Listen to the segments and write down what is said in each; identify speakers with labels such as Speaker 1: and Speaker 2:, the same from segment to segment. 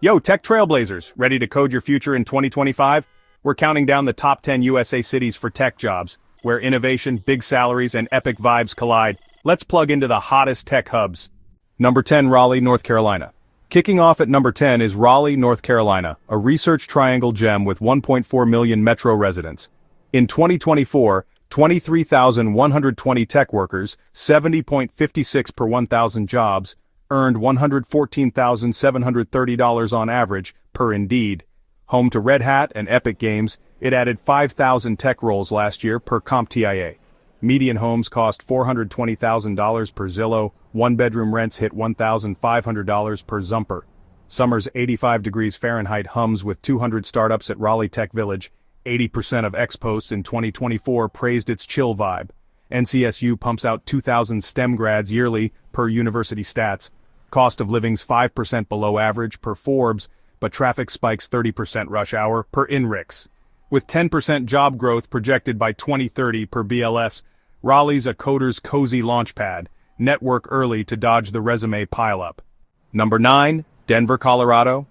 Speaker 1: Yo, tech trailblazers, ready to code your future in 2025? We're counting down the top 10 USA cities for tech jobs, where innovation, big salaries, and epic vibes collide. Let's plug into the hottest tech hubs. Number 10, Raleigh, North Carolina. Kicking off at number 10 is Raleigh, North Carolina, a research triangle gem with 1.4 million metro residents. In 2024, 23,120 tech workers, 70.56 per 1,000 jobs, earned $114,730 on average, per Indeed. Home to Red Hat and Epic Games, it added 5,000 tech roles last year per CompTIA. Median homes cost $420,000 per Zillow, one-bedroom rents hit $1,500 per Zumper. Summer's 85 degrees Fahrenheit hums with 200 startups at Raleigh Tech Village. 80% of X-Posts in 2024 praised its chill vibe. NCSU pumps out 2,000 STEM grads yearly, per University Stats. Cost of living's 5% below average, per Forbes, but traffic spikes 30% rush hour, per INRIX. With 10% job growth projected by 2030 per BLS, Raleigh's a coder's cozy launchpad. Network early to dodge the resume pileup. Number 9, Denver, Colorado.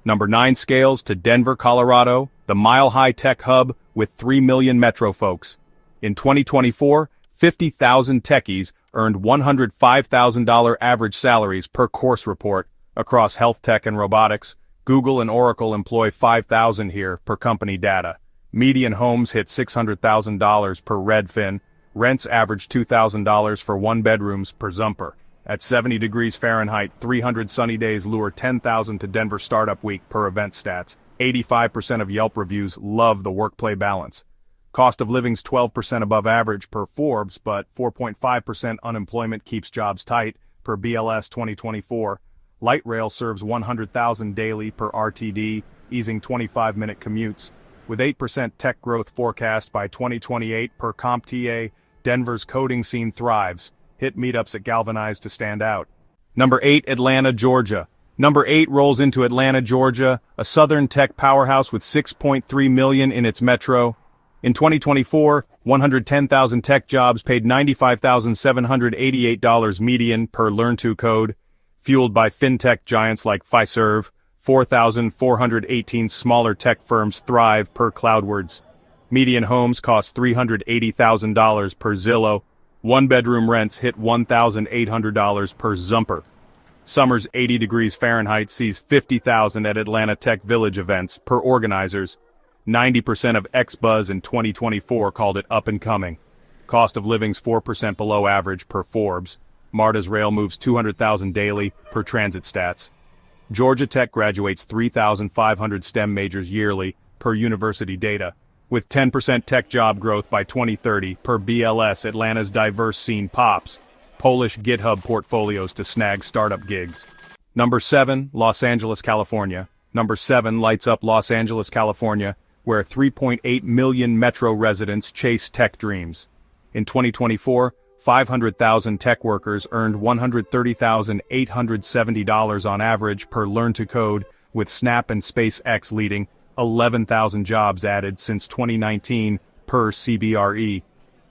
Speaker 1: Number 9 scales to Denver, Colorado, the mile-high tech hub with 3 million metro folks. In 2024, 50,000 techies earned $105,000 average salaries per course report. Across health tech and robotics, Google and Oracle employ 5,000 here per company data. Median homes hit $600,000 per Redfin. Rents average $2,000 for one-bedrooms per Zumper. At 70 degrees Fahrenheit, 300 sunny days lure 10,000 to Denver Startup Week per Event Stats. 85% of Yelp reviews love the work-play balance. Cost of living's 12% above average per Forbes, but 4.5% unemployment keeps jobs tight, per BLS 2024. Light rail serves 100,000 daily per RTD, easing 25-minute commutes. With 8% tech growth forecast by 2028 per CompTIA, Denver's coding scene thrives. Hit meetups at Galvanize to stand out. Number 8, Atlanta, Georgia. Number 8 rolls into Atlanta, Georgia, a southern tech powerhouse with 6.3 million in its metro. In 2024, 110,000 tech jobs paid $95,788 median per Learn-to-Code, fueled by fintech giants like Fiserv. 4,418 smaller tech firms thrive per CloudWords. Median homes cost $380,000 per Zillow. One-bedroom rents hit $1,800 per Zumper. Summer's 80 degrees Fahrenheit sees 50,000 at Atlanta Tech Village events per organizers. 90% of X-Buzz in 2024 called it up and coming. Cost of living's 4% below average per Forbes. MARTA's rail moves 200,000 daily per Transit Stats. Georgia Tech graduates 3,500 STEM majors yearly per university data. With 10% tech job growth by 2030 per BLS, Atlanta's diverse scene pops. Polish GitHub portfolios to snag startup gigs. Number 7, Los Angeles, California. Number 7 lights up Los Angeles, California, where 3.8 million metro residents chase tech dreams. In 2024, 500,000 tech workers earned $130,870 on average per Learn-to-Code, with Snap and SpaceX leading. 11,000 jobs added since 2019 per CBRE.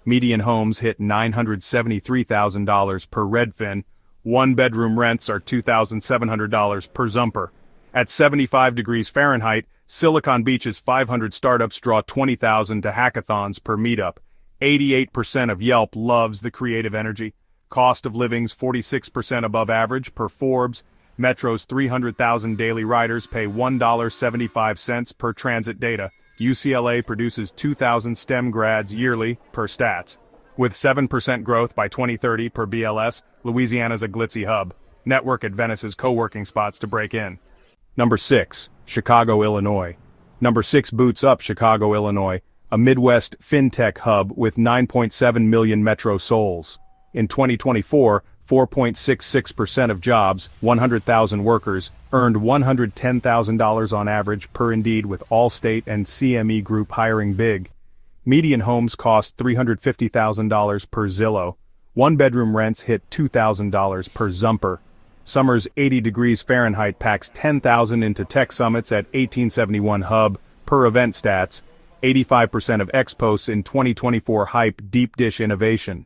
Speaker 1: Median homes hit $973,000 per Redfin. One-bedroom rents are $2,700 per Zumper. At 75 degrees Fahrenheit, Silicon Beach's 500 startups draw 20,000 to hackathons per meetup. 88% of Yelp loves the creative energy. Cost of living's 46% above average per Forbes. Metro's 300,000 daily riders pay $1.75 per transit data. UCLA produces 2,000 STEM grads yearly per Stats. With 7% growth by 2030 per BLS, Louisiana's a glitzy hub. Network at Venice's co-working spots to break in. Number 6, Chicago, Illinois. Number 6 boots up Chicago, Illinois, a Midwest fintech hub with 9.7 million metro souls. In 2024, 4.66% of jobs, 100,000 workers, earned $110,000 on average per Indeed, with Allstate and CME Group hiring big. Median homes cost $350,000 per Zillow. One-bedroom rents hit $2,000 per Zumper. Summer's 80 degrees Fahrenheit packs 10,000 into tech summits at 1871 Hub per Event Stats. 85% of X-Posts in 2024 hype deep dish innovation.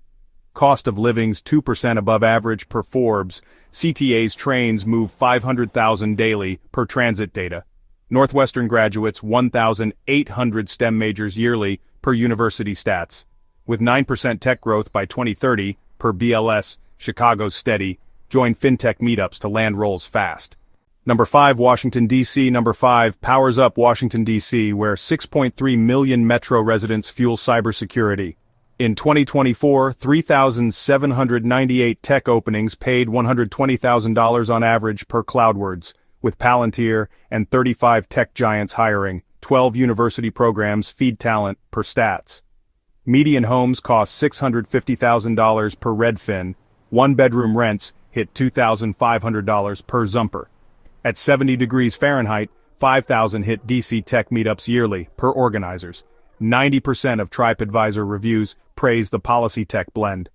Speaker 1: Cost of living's 2% above average per Forbes. CTA's trains move 500,000 daily per transit data. Northwestern graduates 1,800 STEM majors yearly per university stats. With 9% tech growth by 2030 per BLS, Chicago's steady. Join fintech meetups to land roles fast. Number 5, Washington, D.C. Number 5, powers up Washington, D.C., where 6.3 million metro residents fuel cybersecurity. In 2024, 3,798 tech openings paid $120,000 on average per CloudWords, with Palantir and 35 tech giants hiring. 12 university programs feed talent per Stats. Median homes cost $650,000 per Redfin. One-bedroom rents hit $2,500 per Zumper. At 70 degrees Fahrenheit, 5,000 hit DC tech meetups yearly per organizers. 90% of TripAdvisor reviews praise the policy tech blend.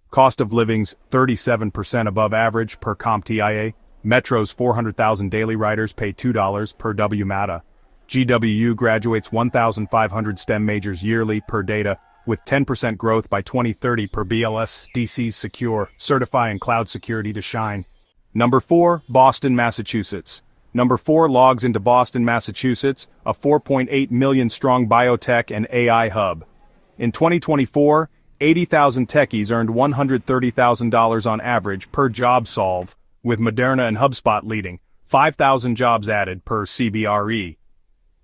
Speaker 1: Cost of living's 37% above average per CompTIA. Metro's 400,000 daily riders pay $2 per WMATA. GWU graduates 1,500 STEM majors yearly per data, with 10% growth by 2030 per BLS. DC's secure, certifying cloud security to shine. Number 4, Boston, Massachusetts. Number 4 logs into Boston, Massachusetts, a 4.8 million strong biotech and AI hub. In 2024, 80,000 techies earned $130,000 on average per JobSolve, with Moderna and HubSpot leading. 5,000 jobs added per CBRE.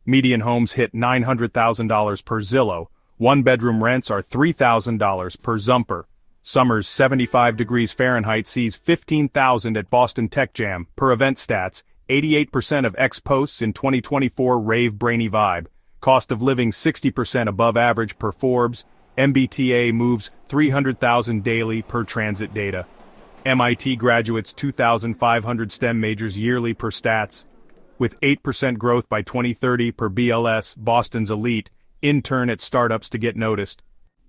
Speaker 1: Median homes hit $900,000 per Zillow. One-bedroom rents are $3,000 per Zumper. Summer's 75 degrees Fahrenheit sees 15,000 at Boston Tech Jam, per Event Stats. 88% of X posts in 2024 rave brainy vibe. Cost of living 60% above average per Forbes. MBTA moves 300,000 daily per transit data. MIT graduates 2,500 STEM majors yearly per Stats. With 8% growth by 2030 per BLS, Boston's elite. Intern at startups to get noticed.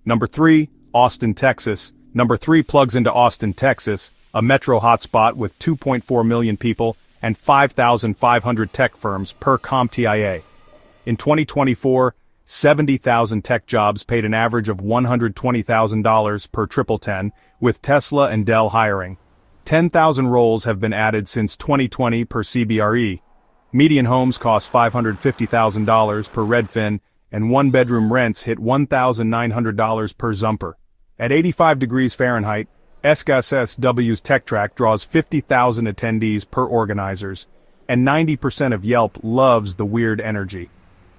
Speaker 1: Number 3, Austin, Texas. Number 3 plugs into Austin, Texas, a metro hotspot with 2.4 million people and 5,500 tech firms per CompTIA. In 2024, 70,000 tech jobs paid an average of $120,000 per 1010, with Tesla and Dell hiring. 10,000 roles have been added since 2020 per CBRE. Median homes cost $550,000 per Redfin, and one-bedroom rents hit $1,900 per Zumper. At 85 degrees Fahrenheit, SKSSW's Tech Track draws 50,000 attendees per organizers, and 90% of Yelp loves the weird energy.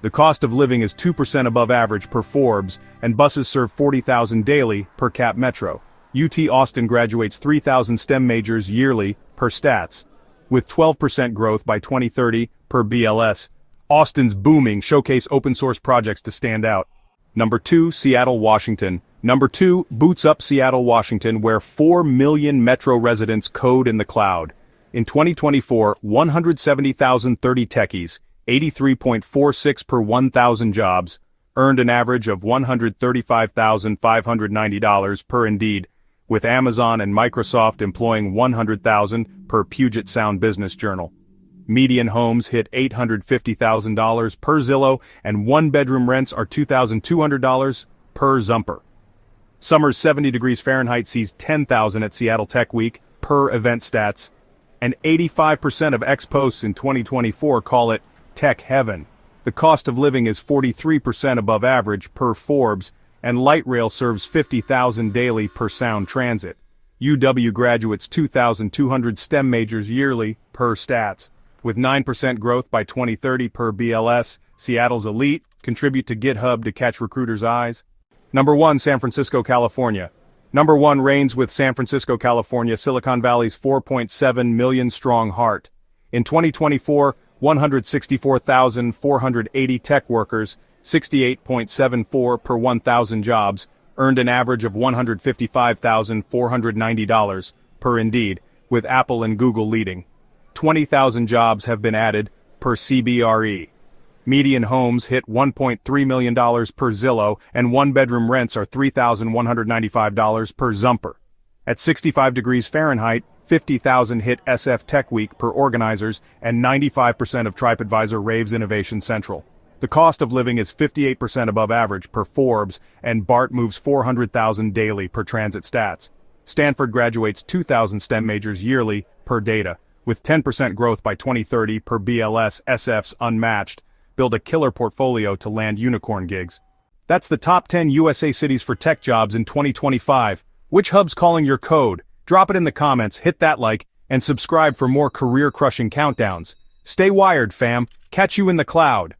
Speaker 1: The cost of living is 2% above average per Forbes, and buses serve 40,000 daily per Cap Metro. UT Austin graduates 3,000 STEM majors yearly per Stats, with 12% growth by 2030 per BLS. Austin's booming, showcase open source projects to stand out. Number 2, Seattle, Washington. Number 2, boots up Seattle, Washington, where 4 million metro residents code in the cloud. In 2024, 170,030 techies, 83.46 per 1,000 jobs, earned an average of $135,590 per Indeed, with Amazon and Microsoft employing 100,000 per Puget Sound Business Journal. Median homes hit $850,000 per Zillow, and one-bedroom rents are $2,200 per Zumper. Summer's 70 degrees Fahrenheit sees 10,000 at Seattle Tech Week per Event Stats, and 85% of X posts in 2024 call it tech heaven. The cost of living is 43% above average per Forbes, and light rail serves 50,000 daily per Sound Transit. UW graduates 2,200 STEM majors yearly per Stats. With 9% growth by 2030 per BLS, Seattle's elite contribute to GitHub to catch recruiters' eyes. Number 1, San Francisco, California. Number 1 reigns with San Francisco, California, Silicon Valley's 4.7 million strong heart. In 2024, 164,480 tech workers, 68.74 per 1,000 jobs, earned an average of $155,490 per Indeed, with Apple and Google leading. 20,000 jobs have been added per CBRE. Median homes hit $1.3 million per Zillow, and one-bedroom rents are $3,195 per Zumper. At 65 degrees Fahrenheit, 50,000 hit SF Tech Week per organizers, and 95% of TripAdvisor raves Innovation Central. The cost of living is 58% above average per Forbes, and BART moves 400,000 daily per Transit Stats. Stanford graduates 2,000 STEM majors yearly per data, with 10% growth by 2030 per BLS. SF's unmatched. Build a killer portfolio to land unicorn gigs. That's the top 10 USA cities for tech jobs in 2025. Which hub's calling your code? Drop it in the comments, hit that like, and subscribe for more career-crushing countdowns. Stay wired, fam. Catch you in the cloud.